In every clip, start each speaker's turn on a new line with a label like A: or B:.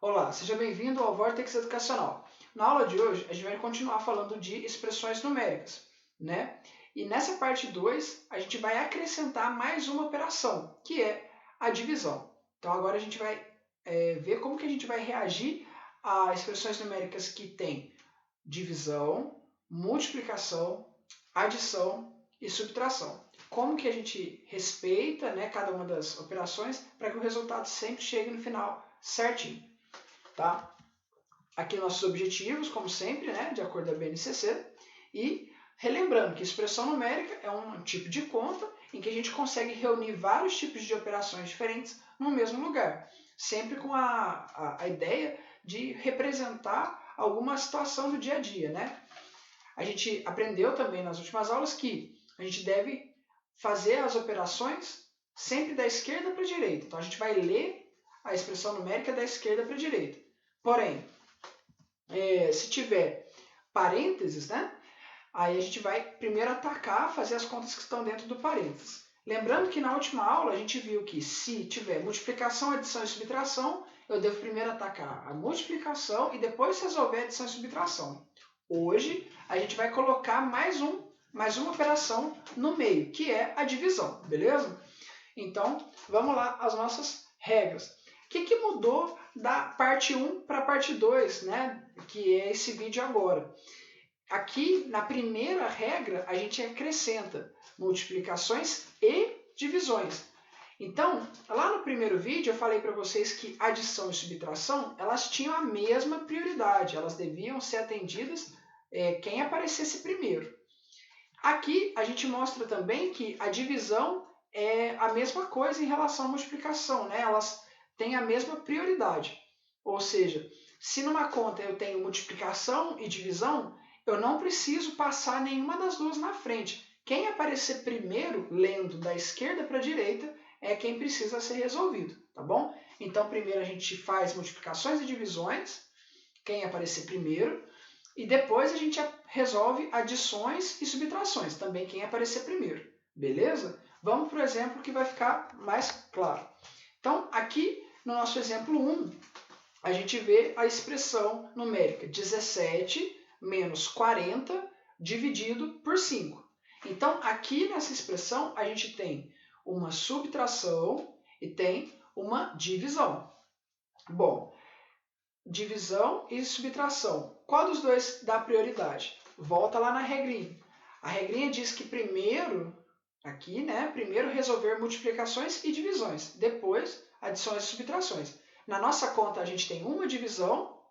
A: Olá, seja bem-vindo ao Vortex Educacional. Na aula de hoje, a gente vai continuar falando de expressões numéricas, né? E nessa parte 2, a gente vai acrescentar mais uma operação, que é a divisão. Então agora a gente vai ver como que a gente vai reagir a expressões numéricas que têm divisão, multiplicação, adição e subtração. Como que a gente respeita, né, cada uma das operações para que o resultado sempre chegue no final certinho. Tá? Aqui nossos objetivos, como sempre, né, de acordo com a BNCC, e relembrando que expressão numérica é um tipo de conta em que a gente consegue reunir vários tipos de operações diferentes no mesmo lugar, sempre com a ideia de representar alguma situação do dia a dia, né? A gente aprendeu também nas últimas aulas que a gente deve fazer as operações sempre da esquerda para a direita. Então a gente vai ler a expressão numérica da esquerda para a direita. Porém, se tiver parênteses, né, aí a gente vai primeiro atacar, fazer as contas que estão dentro do parênteses. Lembrando que na última aula a gente viu que se tiver multiplicação, adição e subtração, eu devo primeiro atacar a multiplicação e depois resolver a adição e subtração. Hoje a gente vai colocar mais uma operação no meio, que é a divisão, beleza? Então, vamos lá às nossas regras. O que mudou da parte 1 para a parte 2, né? Que é esse vídeo agora. Aqui, na primeira regra, a gente acrescenta multiplicações e divisões. Então, lá no primeiro vídeo eu falei para vocês que adição e subtração, elas tinham a mesma prioridade, elas deviam ser atendidas quem aparecesse primeiro. Aqui a gente mostra também que a divisão é a mesma coisa em relação à multiplicação, né? Elas têm a mesma prioridade. Ou seja, se numa conta eu tenho multiplicação e divisão, eu não preciso passar nenhuma das duas na frente. Quem aparecer primeiro, lendo da esquerda para a direita, é quem precisa ser resolvido, tá bom? Então, primeiro a gente faz multiplicações e divisões, quem aparecer primeiro, e depois a gente resolve adições e subtrações, também quem aparecer primeiro, beleza? Vamos para o exemplo que vai ficar mais claro. Então, aqui no nosso exemplo 1, a gente vê a expressão numérica 17 menos 40 dividido por 5. Então, aqui nessa expressão, a gente tem uma subtração e tem uma divisão. Bom, divisão e subtração. Qual dos dois dá prioridade? Volta lá na regrinha. A regrinha diz que primeiro, aqui, né, primeiro resolver multiplicações e divisões, depois adições e subtrações. Na nossa conta a gente tem uma divisão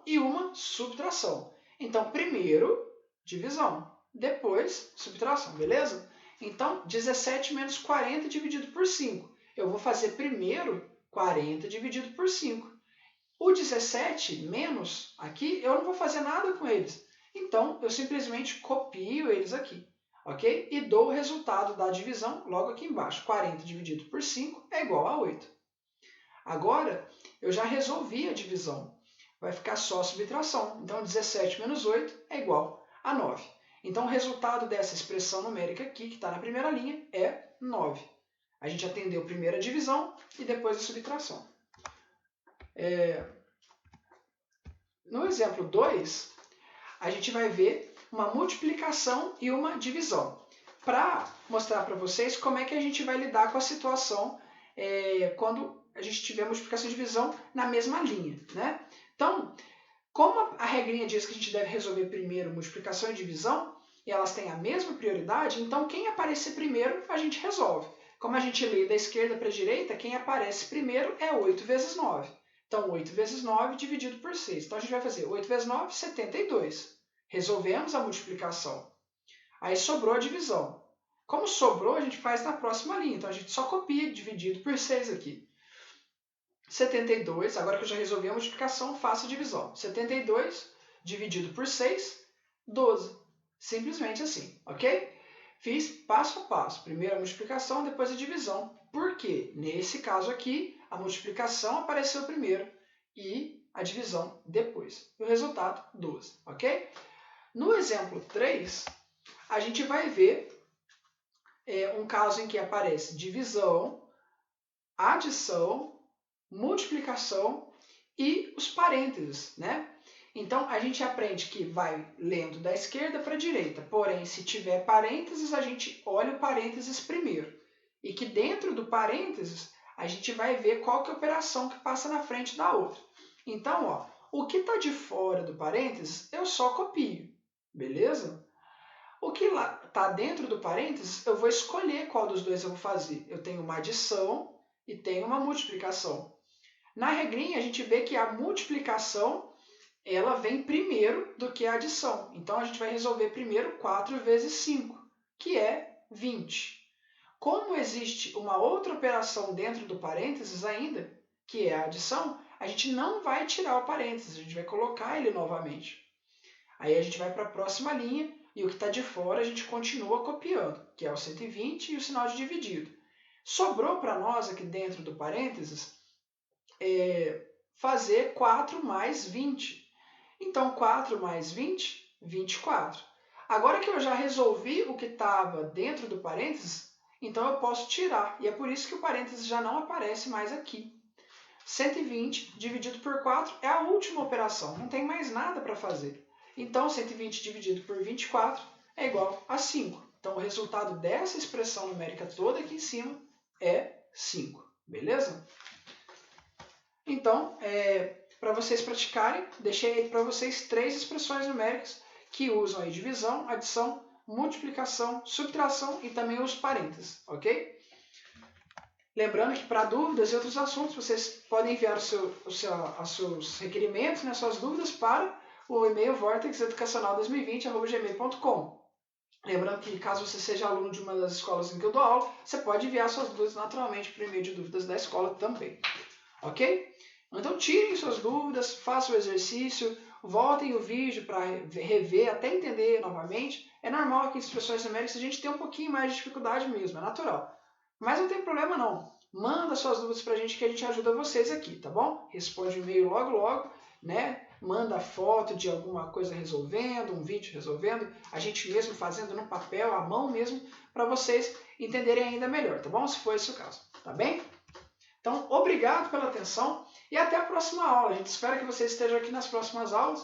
A: e uma subtração. Então, primeiro divisão, depois subtração, beleza? Então, 17 menos 40 dividido por 5. Eu vou fazer primeiro 40 dividido por 5. O 17 menos aqui, eu não vou fazer nada com eles. Então, eu simplesmente copio eles aqui, ok? E dou o resultado da divisão logo aqui embaixo. 40 dividido por 5 é igual a 8. Agora, eu já resolvi a divisão. Vai ficar só a subtração. Então, 17 menos 8 é igual a 9. Então, o resultado dessa expressão numérica aqui, que está na primeira linha, é 9. A gente atendeu primeiro a divisão e depois a subtração. No exemplo 2, a gente vai ver uma multiplicação e uma divisão. Para mostrar para vocês como é que a gente vai lidar com a situação quando a gente tiver multiplicação e divisão na mesma linha, né? Então, como a regrinha diz que a gente deve resolver primeiro multiplicação e divisão, e elas têm a mesma prioridade, então quem aparecer primeiro a gente resolve. Como a gente lê da esquerda para a direita, quem aparece primeiro é 8 vezes 9. Então, 8 vezes 9 dividido por 6. Então, a gente vai fazer 8 vezes 9, 72. Resolvemos a multiplicação. Aí sobrou a divisão. Como sobrou, a gente faz na próxima linha. Então, a gente só copia dividido por 6 aqui. 72, agora que eu já resolvi a multiplicação, faço a divisão. 72 dividido por 6, 12. Simplesmente assim, ok? Fiz passo a passo. Primeiro a multiplicação, depois a divisão. Por quê? Nesse caso aqui, a multiplicação apareceu primeiro e a divisão depois. E o resultado, 12, ok? No exemplo 3, a gente vai ver um caso em que aparece divisão, adição, multiplicação e os parênteses, né? Então, a gente aprende que vai lendo da esquerda para a direita, porém, se tiver parênteses, a gente olha o parênteses primeiro. E que dentro do parênteses, a gente vai ver qual que é a operação que passa na frente da outra. Então, ó, o que está de fora do parênteses, eu só copio, beleza? O que está dentro do parênteses, eu vou escolher qual dos dois eu vou fazer. Eu tenho uma adição e tenho uma multiplicação. Na regrinha, a gente vê que a multiplicação ela vem primeiro do que a adição. Então, a gente vai resolver primeiro 4 vezes 5, que é 20. Como existe uma outra operação dentro do parênteses ainda, que é a adição, a gente não vai tirar o parênteses, a gente vai colocar ele novamente. Aí a gente vai para a próxima linha e o que está de fora a gente continua copiando, que é o 120 e o sinal de dividido. Sobrou para nós aqui dentro do parênteses fazer 4 mais 20. Então, 4 mais 20, 24. Agora que eu já resolvi o que estava dentro do parênteses, então eu posso tirar. E é por isso que o parênteses já não aparece mais aqui. 120 dividido por 4 é a última operação, não tem mais nada para fazer. Então, 120 dividido por 24 é igual a 5. Então, o resultado dessa expressão numérica toda aqui em cima é 5. Beleza? Então, para vocês praticarem, deixei aí para vocês 3 expressões numéricas que usam aí divisão, adição, multiplicação, subtração e também os parênteses, ok? Lembrando que para dúvidas e outros assuntos, vocês podem enviar os seus requerimentos, né, suas dúvidas para o e-mail vortexeducacional2020@gmail.com. Lembrando que caso você seja aluno de uma das escolas em que eu dou aula, você pode enviar suas dúvidas naturalmente por e-mail de dúvidas da escola também, ok? Então tirem suas dúvidas, façam o exercício, voltem o vídeo para rever, até entender novamente. É normal que em expressões numéricas a gente tenha um pouquinho mais de dificuldade mesmo, é natural. Mas não tem problema não. Manda suas dúvidas para a gente que a gente ajuda vocês aqui, tá bom? Responde o e-mail logo, né? Manda foto de alguma coisa resolvendo, um vídeo resolvendo, a gente mesmo fazendo no papel, à mão mesmo, para vocês entenderem ainda melhor, tá bom? Se for esse o caso, tá bem? Então, obrigado pela atenção e até a próxima aula. A gente espera que vocês estejam aqui nas próximas aulas.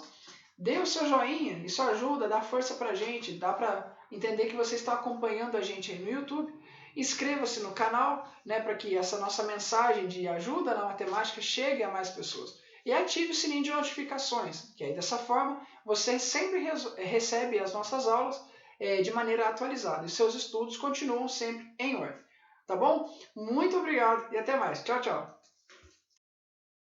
A: Dê o seu joinha, isso ajuda, dá força pra gente, dá para entender que você está acompanhando a gente aí no YouTube. Inscreva-se no canal, né, para que essa nossa mensagem de ajuda na matemática chegue a mais pessoas. E ative o sininho de notificações, que aí dessa forma você sempre recebe as nossas aulas de maneira atualizada. E seus estudos continuam sempre em ordem. Tá bom? Muito obrigado e até mais. Tchau, tchau.